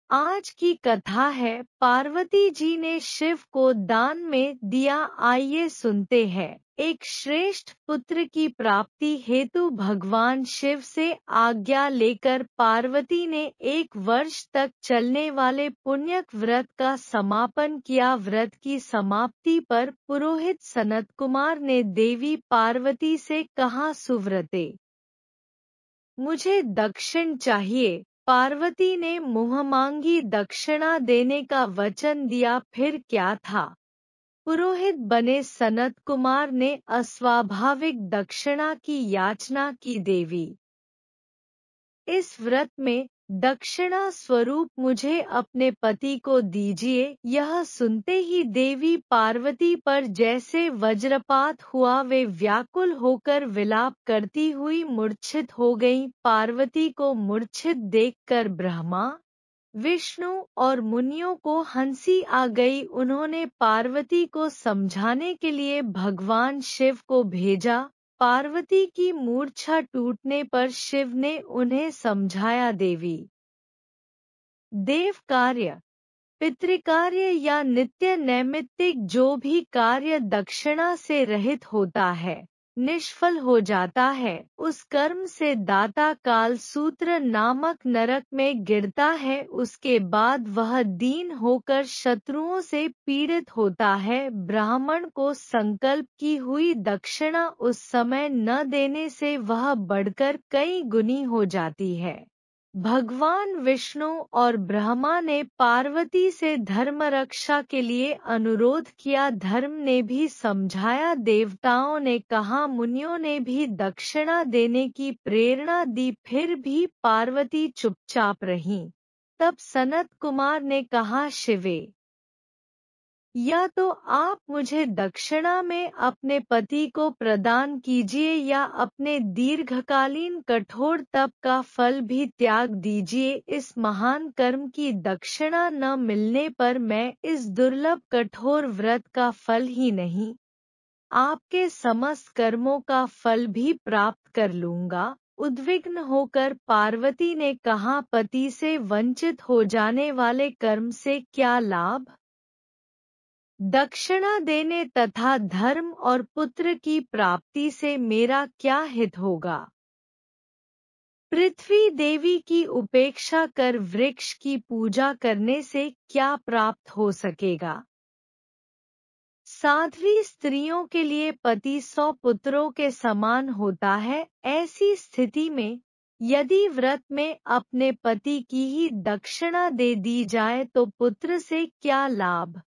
आज की कथा है पार्वती जी ने शिव को दान में दिया। आइए सुनते हैं। एक श्रेष्ठ पुत्र की प्राप्ति हेतु भगवान शिव से आज्ञा लेकर पार्वती ने 1 वर्ष तक चलने वाले पुण्यक व्रत का समापन किया। व्रत की समाप्ति पर पुरोहित सनत कुमार ने देवी पार्वती से कहा, सुव्रते, मुझे दक्षिण चाहिए। पार्वती ने मुंहमांगी दक्षिणा देने का वचन दिया। फिर क्या था? पुरोहित बने सनत कुमार ने अस्वाभाविक दक्षिणा की याचना की। देवी, इस व्रत में दक्षिणा स्वरूप मुझे अपने पति को दीजिए। यह सुनते ही देवी पार्वती पर जैसे वज्रपात हुआ। वे व्याकुल होकर विलाप करती हुई मूर्छित हो गईं। पार्वती को मूर्छित देखकर ब्रह्मा, विष्णु और मुनियों को हंसी आ गई। उन्होंने पार्वती को समझाने के लिए भगवान शिव को भेजा। पार्वती की मूर्छा टूटने पर शिव ने उन्हें समझाया, देवी, देव कार्य, पितृकार्य या नित्य नैमित्तिक जो भी कार्य दक्षिणा से रहित होता है, निष्फल हो जाता है। उस कर्म से दाता कालसूत्र नामक नरक में गिरता है। उसके बाद वह दीन होकर शत्रुओं से पीड़ित होता है। ब्राह्मण को संकल्प की हुई दक्षिणा उस समय न देने से वह बढ़कर कई गुनी हो जाती है। भगवान विष्णु और ब्रह्मा ने पार्वती से धर्म रक्षा के लिए अनुरोध किया। धर्म ने भी समझाया। देवताओं ने कहा, मुनियों ने भी दक्षिणा देने की प्रेरणा दी। फिर भी पार्वती चुपचाप रहीं। तब सनत कुमार ने कहा, शिवे, या तो आप मुझे दक्षिणा में अपने पति को प्रदान कीजिए या अपने दीर्घकालीन कठोर तप का फल भी त्याग दीजिए। इस महान कर्म की दक्षिणा न मिलने पर मैं इस दुर्लभ कठोर व्रत का फल ही नहीं, आपके समस्त कर्मों का फल भी प्राप्त कर लूंगा। उद्विग्न होकर पार्वती ने कहा, पति से वंचित हो जाने वाले कर्म से क्या लाभ? दक्षिणा देने तथा धर्म और पुत्र की प्राप्ति से मेरा क्या हित होगा? पृथ्वी देवी की उपेक्षा कर वृक्ष की पूजा करने से क्या प्राप्त हो सकेगा? साध्वी स्त्रियों के लिए पति 100 पुत्रों के समान होता है। ऐसी स्थिति में यदि व्रत में अपने पति की ही दक्षिणा दे दी जाए तो पुत्र से क्या लाभ?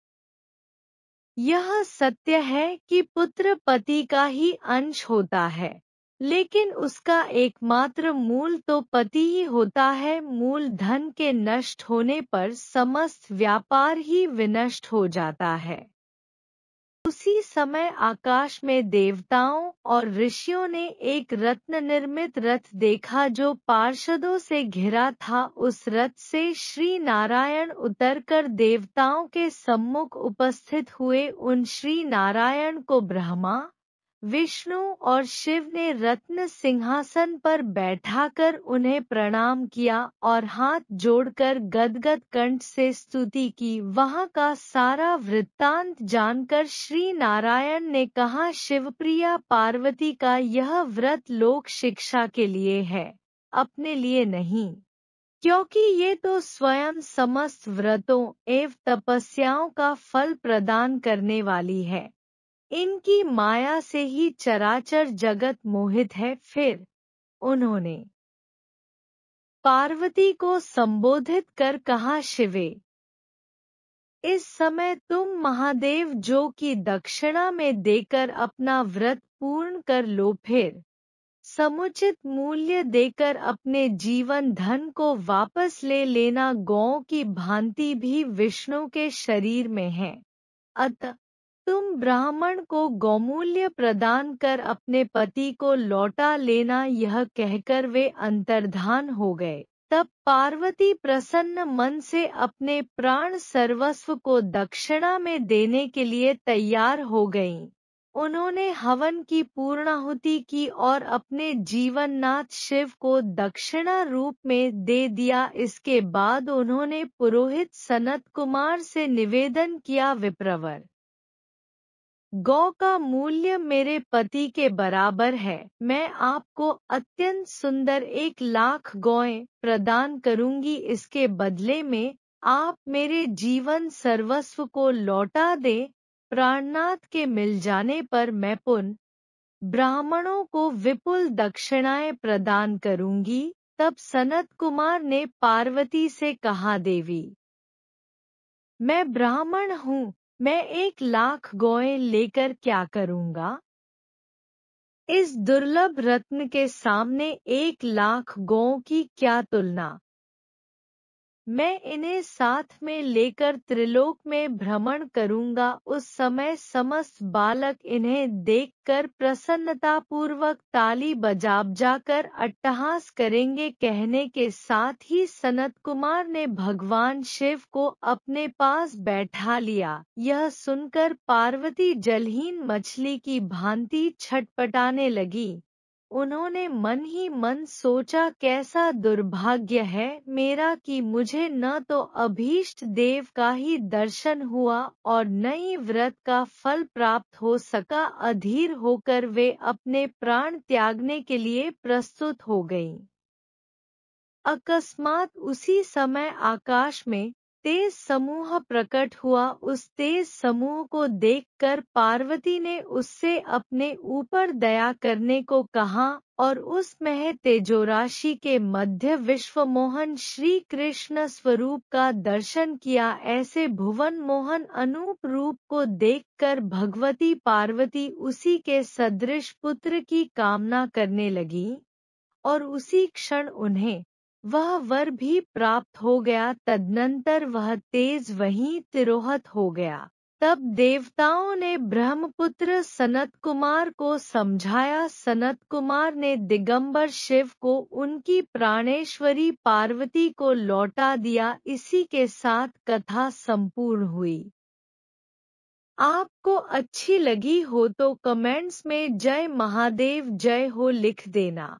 यह सत्य है कि पुत्र पति का ही अंश होता है, लेकिन उसका एकमात्र मूल तो पति ही होता है। मूल धन के नष्ट होने पर समस्त व्यापार ही विनष्ट हो जाता है। उसी समय आकाश में देवताओं और ऋषियों ने एक रत्न निर्मित रथ देखा जो पार्षदों से घिरा था। उस रथ से श्री नारायण उतरकर देवताओं के सम्मुख उपस्थित हुए। उन श्री नारायण को ब्रह्मा, विष्णु और शिव ने रत्न सिंहासन पर बैठाकर उन्हें प्रणाम किया और हाथ जोड़कर गदगद कंठ से स्तुति की। वहां का सारा वृत्तांत जानकर श्री नारायण ने कहा, शिवप्रिया पार्वती का यह व्रत लोक शिक्षा के लिए है, अपने लिए नहीं, क्योंकि ये तो स्वयं समस्त व्रतों एवं तपस्याओं का फल प्रदान करने वाली है। इनकी माया से ही चराचर जगत मोहित है। फिर उन्होंने पार्वती को संबोधित कर कहा, शिवे, इस समय तुम महादेव जो की दक्षिणा में देकर अपना व्रत पूर्ण कर लो। फिर समुचित मूल्य देकर अपने जीवन धन को वापस ले लेना। गौ की भांति भी विष्णु के शरीर में है, अतः तुम ब्राह्मण को गौमूल्य प्रदान कर अपने पति को लौटा लेना। यह कहकर वे अंतर्धान हो गए। तब पार्वती प्रसन्न मन से अपने प्राण सर्वस्व को दक्षिणा में देने के लिए तैयार हो गईं। उन्होंने हवन की पूर्णाहुति की और अपने जीवननाथ शिव को दक्षिणा रूप में दे दिया। इसके बाद उन्होंने पुरोहित सनत कुमार से निवेदन किया, विप्रवर, गौ का मूल्य मेरे पति के बराबर है। मैं आपको अत्यंत सुंदर 1,00,000 गौएं प्रदान करूंगी। इसके बदले में आप मेरे जीवन सर्वस्व को लौटा दें। प्राणनाथ के मिल जाने पर मैं पुनः ब्राह्मणों को विपुल दक्षिणाएं प्रदान करूंगी। तब सनत कुमार ने पार्वती से कहा, देवी, मैं ब्राह्मण हूँ, मैं 1,00,000 गौएं लेकर क्या करूँगा? इस दुर्लभ रत्न के सामने 1,00,000 गौओं की क्या तुलना। मैं इन्हें साथ में लेकर त्रिलोक में भ्रमण करूंगा। उस समय समस्त बालक इन्हें देखकर प्रसन्नतापूर्वक ताली बजाकर अट्टहास करेंगे। कहने के साथ ही सनत कुमार ने भगवान शिव को अपने पास बैठा लिया। यह सुनकर पार्वती जलहीन मछली की भांति छटपटाने लगी। उन्होंने मन ही मन सोचा, कैसा दुर्भाग्य है मेरा कि मुझे न तो अभीष्ट देव का ही दर्शन हुआ और न ही व्रत का फल प्राप्त हो सका। अधीर होकर वे अपने प्राण त्यागने के लिए प्रस्तुत हो गईं। अकस्मात उसी समय आकाश में तेज समूह प्रकट हुआ। उस तेज समूह को देखकर पार्वती ने उससे अपने ऊपर दया करने को कहा और उस मह तेजोराशि के मध्य विश्वमोहन श्री कृष्ण स्वरूप का दर्शन किया। ऐसे भुवन मोहन अनूप रूप को देखकर भगवती पार्वती उसी के सदृश पुत्र की कामना करने लगी और उसी क्षण उन्हें वह वर भी प्राप्त हो गया। तदनंतर वह तेज वहीं तिरोहत हो गया। तब देवताओं ने ब्रह्मपुत्र सनत कुमार को समझाया। सनत कुमार ने दिगंबर शिव को उनकी प्राणेश्वरी पार्वती को लौटा दिया। इसी के साथ कथा संपूर्ण हुई। आपको अच्छी लगी हो तो कमेंट्स में जय महादेव जय हो लिख देना।